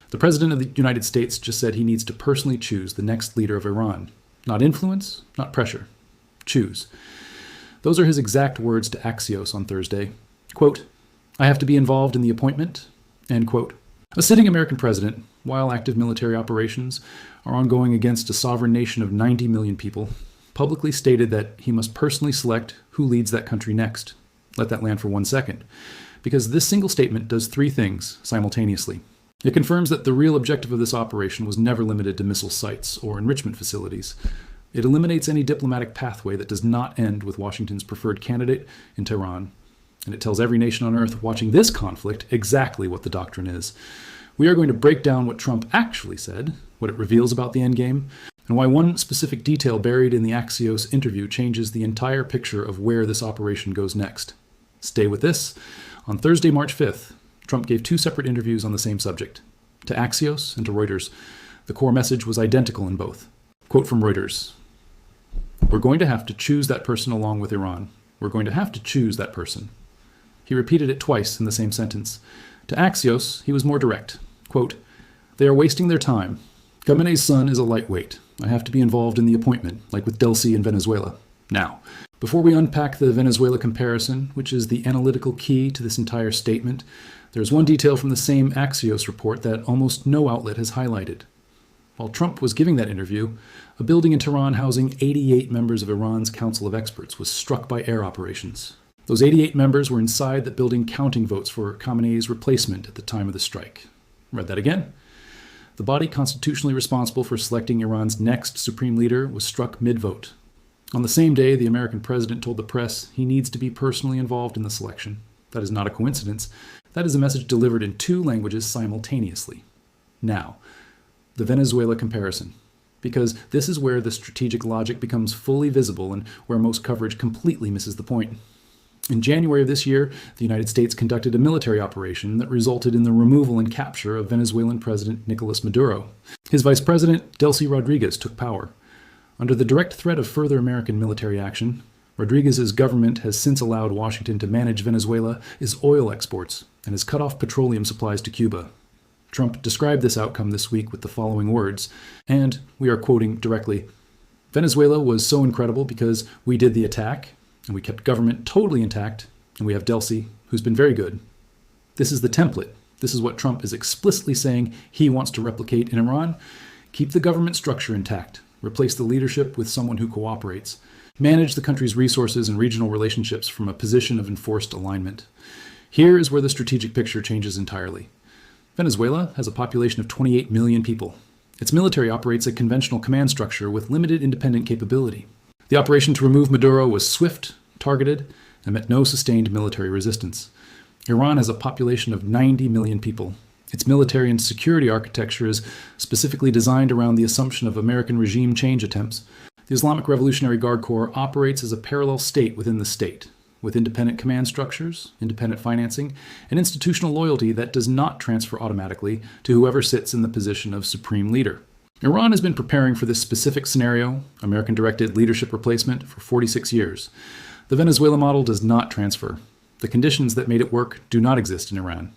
The President of the United States just said he needs to personally choose the next leader of Iran. Not influence, not pressure. Choose. Those are his exact words to Axios on Thursday. Quote, "I have to be involved in the appointment," end quote. A sitting American president, while active military operations are ongoing against a sovereign nation of 90 million people, publicly stated that he must personally select who leads that country next. Let that land for 1 second, because this single statement does three things simultaneously. It confirms that the real objective of this operation was never limited to missile sites or enrichment facilities. It eliminates any diplomatic pathway that does not end with Washington's preferred candidate in Tehran. And it tells every nation on earth watching this conflict exactly what the doctrine is. We are going to break down what Trump actually said, what it reveals about the endgame, and why one specific detail buried in the Axios interview changes the entire picture of where this operation goes next. Stay with this. On Thursday, March 5th, Trump gave two separate interviews on the same subject, to Axios and to Reuters. The core message was identical in both. Quote from Reuters, "We're going to have to choose that person along with Iran. We're going to have to choose that person." He repeated it twice in the same sentence. To Axios, he was more direct. Quote, "They are wasting their time. Khamenei's son is a lightweight. I have to be involved in the appointment, like with Delcy in Venezuela. Now, before we unpack the Venezuela comparison, which is the analytical key to this entire statement, there's one detail from the same Axios report that almost no outlet has highlighted. While Trump was giving that interview, a building in Tehran housing 88 members of Iran's Council of Experts was struck by air operations. Those 88 members were inside that building counting votes for Khamenei's replacement at the time of the strike. Read that again. The body constitutionally responsible for selecting Iran's next supreme leader was struck mid-vote. On the same day, the American president told the press he needs to be personally involved in the selection. That is not a coincidence. That is a message delivered in two languages simultaneously. Now, the Venezuela comparison, because this is where the strategic logic becomes fully visible and where most coverage completely misses the point. In January of this year, the United States conducted a military operation that resulted in the removal and capture of Venezuelan President Nicolas Maduro. His vice president, Delcy Rodriguez, took power. Under the direct threat of further American military action, Rodriguez's government has since allowed Washington to manage Venezuela's oil exports and has cut off petroleum supplies to Cuba. Trump described this outcome this week with the following words, and we are quoting directly, "Venezuela was so incredible because we did the attack, and we kept government totally intact, and we have Delcy, who's been very good." This is the template. This is what Trump is explicitly saying he wants to replicate in Iran. Keep the government structure intact. Replace the leadership with someone who cooperates. Manage the country's resources and regional relationships from a position of enforced alignment. Here is where the strategic picture changes entirely. Venezuela has a population of 28 million people. Its military operates a conventional command structure with limited independent capability. The operation to remove Maduro was swift, targeted, and met no sustained military resistance. Iran has a population of 90 million people. Its military and security architecture is specifically designed around the assumption of American regime change attempts. The Islamic Revolutionary Guard Corps operates as a parallel state within the state, with independent command structures, independent financing, and institutional loyalty that does not transfer automatically to whoever sits in the position of supreme leader. Iran has been preparing for this specific scenario, American-directed leadership replacement, for 46 years. The Venezuela model does not transfer. The conditions that made it work do not exist in Iran.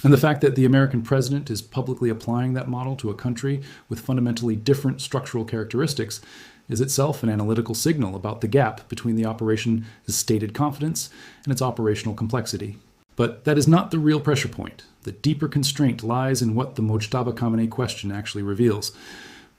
And the fact that the American president is publicly applying that model to a country with fundamentally different structural characteristics is itself an analytical signal about the gap between the operation's stated confidence and its operational complexity. But that is not the real pressure point. The deeper constraint lies in what the Mojtaba Khamenei question actually reveals.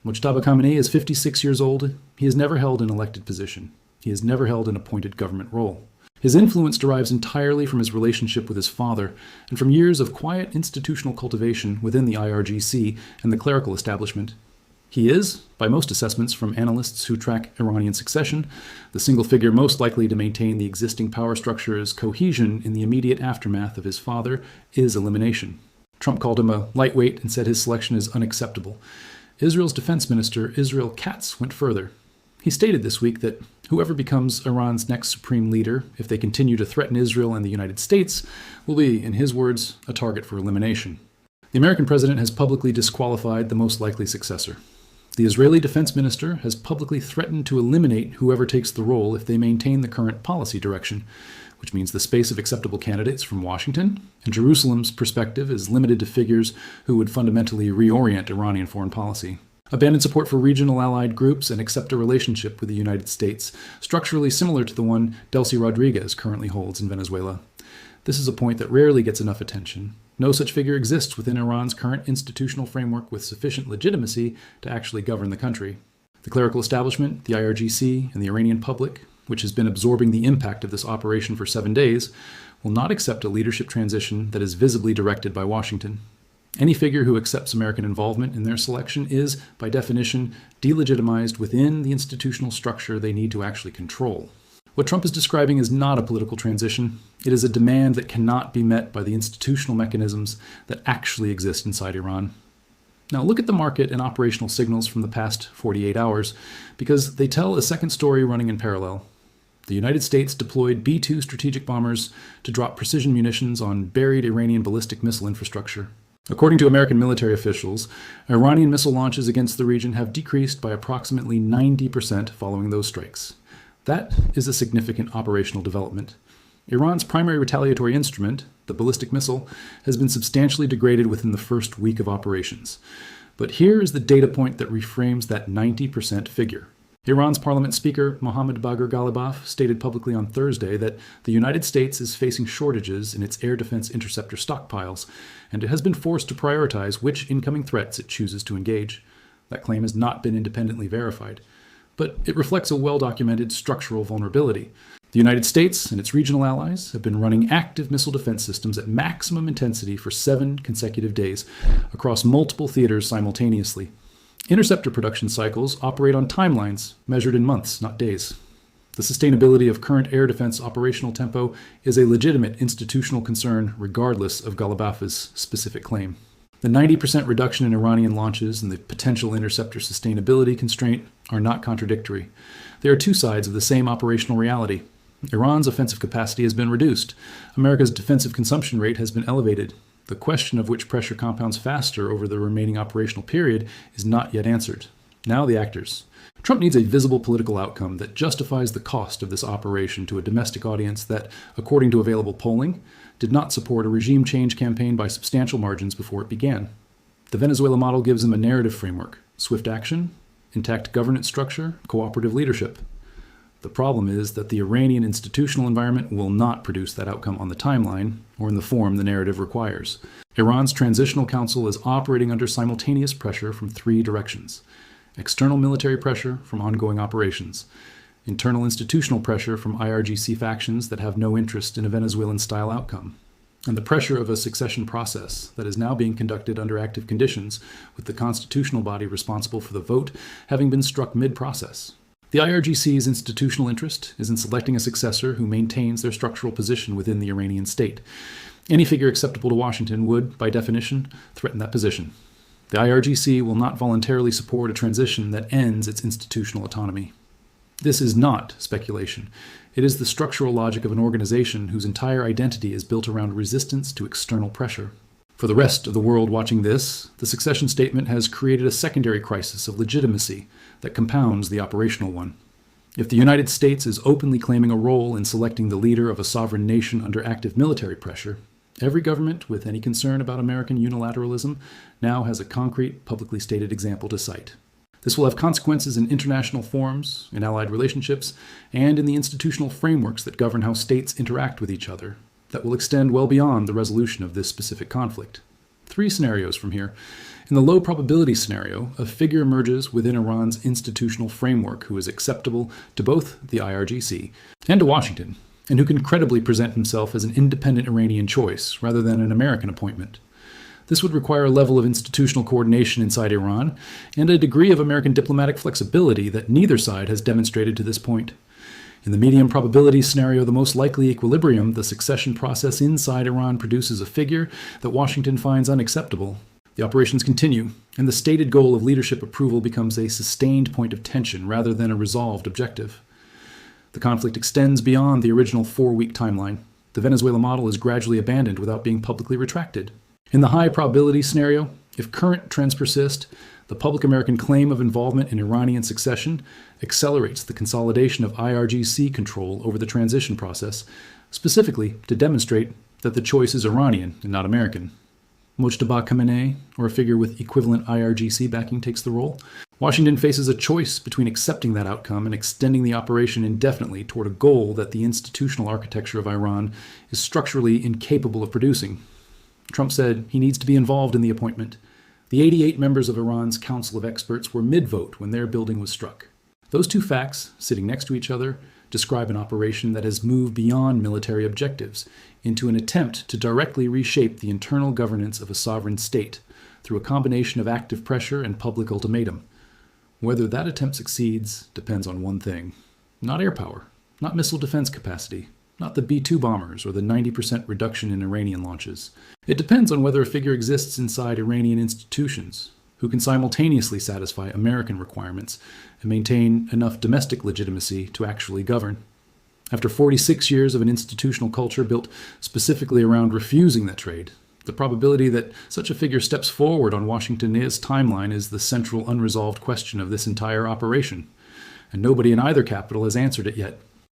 Mojtaba Khamenei is 56 years old. He has never held an elected position. He has never held an appointed government role. His influence derives entirely from his relationship with his father and from years of quiet institutional cultivation within the IRGC and the clerical establishment. He is, by most assessments from analysts who track Iranian succession, the single figure most likely to maintain the existing power structure's cohesion in the immediate aftermath of his father is elimination. Trump called him a lightweight and said his selection is unacceptable. Israel's defense minister, Israel Katz, went further. He stated this week that whoever becomes Iran's next supreme leader, if they continue to threaten Israel and the United States, will be, in his words, a target for elimination. The American president has publicly disqualified the most likely successor. The Israeli defense minister has publicly threatened to eliminate whoever takes the role if they maintain the current policy direction, which means the space of acceptable candidates from Washington, and Jerusalem's perspective is limited to figures who would fundamentally reorient Iranian foreign policy. Abandon support for regional allied groups and accept a relationship with the United States, structurally similar to the one Delcy Rodriguez currently holds in Venezuela. This is a point that rarely gets enough attention. No such figure exists within Iran's current institutional framework with sufficient legitimacy to actually govern the country. The clerical establishment, the IRGC, and the Iranian public, which has been absorbing the impact of this operation for 7 days, will not accept a leadership transition that is visibly directed by Washington. Any figure who accepts American involvement in their selection is, by definition, delegitimized within the institutional structure they need to actually control. What Trump is describing is not a political transition. It is a demand that cannot be met by the institutional mechanisms that actually exist inside Iran. Now look at the market and operational signals from the past 48 hours, because they tell a second story running in parallel. The United States deployed B-2 strategic bombers to drop precision munitions on buried Iranian ballistic missile infrastructure. According to American military officials, Iranian missile launches against the region have decreased by approximately 90% following those strikes. That is a significant operational development. Iran's primary retaliatory instrument, the ballistic missile, has been substantially degraded within the first week of operations. But here is the data point that reframes that 90% figure. Iran's parliament speaker, Mohammad Bagher Ghalibaf, stated publicly on Thursday that the United States is facing shortages in its air defense interceptor stockpiles, and it has been forced to prioritize which incoming threats it chooses to engage. That claim has not been independently verified, but it reflects a well-documented structural vulnerability. The United States and its regional allies have been running active missile defense systems at maximum intensity for 7 consecutive days across multiple theaters simultaneously. Interceptor production cycles operate on timelines measured in months, not days. The sustainability of current air defense operational tempo is a legitimate institutional concern regardless of Ghalibaf's specific claim. The 90% reduction in Iranian launches and the potential interceptor sustainability constraint are not contradictory. They are two sides of the same operational reality. Iran's offensive capacity has been reduced. America's defensive consumption rate has been elevated. The question of which pressure compounds faster over the remaining operational period is not yet answered. Now the actors. Trump needs a visible political outcome that justifies the cost of this operation to a domestic audience that, according to available polling, did not support a regime change campaign by substantial margins before it began. The Venezuela model gives him a narrative framework: swift action, intact governance structure, cooperative leadership. The problem is that the Iranian institutional environment will not produce that outcome on the timeline or in the form the narrative requires. Iran's Transitional Council is operating under simultaneous pressure from 3 directions: external military pressure from ongoing operations, internal institutional pressure from IRGC factions that have no interest in a Venezuelan-style outcome, and the pressure of a succession process that is now being conducted under active conditions, with the constitutional body responsible for the vote having been struck mid-process. The IRGC's institutional interest is in selecting a successor who maintains their structural position within the Iranian state. Any figure acceptable to Washington would, by definition, threaten that position. The IRGC will not voluntarily support a transition that ends its institutional autonomy. This is not speculation. It is the structural logic of an organization whose entire identity is built around resistance to external pressure. For the rest of the world watching this, the succession statement has created a secondary crisis of legitimacy that compounds the operational one. If the United States is openly claiming a role in selecting the leader of a sovereign nation under active military pressure, every government with any concern about American unilateralism now has a concrete, publicly stated example to cite. This will have consequences in international forums, in allied relationships, and in the institutional frameworks that govern how states interact with each other, that will extend well beyond the resolution of this specific conflict. 3 scenarios from here. In the low probability scenario, a figure emerges within Iran's institutional framework who is acceptable to both the IRGC and to Washington, and who can credibly present himself as an independent Iranian choice rather than an American appointment. This would require a level of institutional coordination inside Iran and a degree of American diplomatic flexibility that neither side has demonstrated to this point. In the medium probability scenario, the most likely equilibrium, the succession process inside Iran produces a figure that Washington finds unacceptable. The operations continue, and the stated goal of leadership approval becomes a sustained point of tension rather than a resolved objective. The conflict extends beyond the original 4-week timeline. The Venezuela model is gradually abandoned without being publicly retracted. In the high probability scenario, if current trends persist, the public American claim of involvement in Iranian succession accelerates the consolidation of IRGC control over the transition process, specifically to demonstrate that the choice is Iranian and not American. Mojtaba Khamenei, or a figure with equivalent IRGC backing, takes the role. Washington faces a choice between accepting that outcome and extending the operation indefinitely toward a goal that the institutional architecture of Iran is structurally incapable of producing. Trump said he needs to be involved in the appointment. The 88 members of Iran's Council of Experts were mid-vote when their building was struck. Those two facts, sitting next to each other, describe an operation that has moved beyond military objectives into an attempt to directly reshape the internal governance of a sovereign state through a combination of active pressure and public ultimatum. Whether that attempt succeeds depends on one thing: not air power, not missile defense capacity, not the B-2 bombers or the 90% reduction in Iranian launches. It depends on whether a figure exists inside Iranian institutions who can simultaneously satisfy American requirements and maintain enough domestic legitimacy to actually govern. After 46 years of an institutional culture built specifically around refusing that trade, the probability that such a figure steps forward on Washington's timeline is the central unresolved question of this entire operation, and nobody in either capital has answered it yet.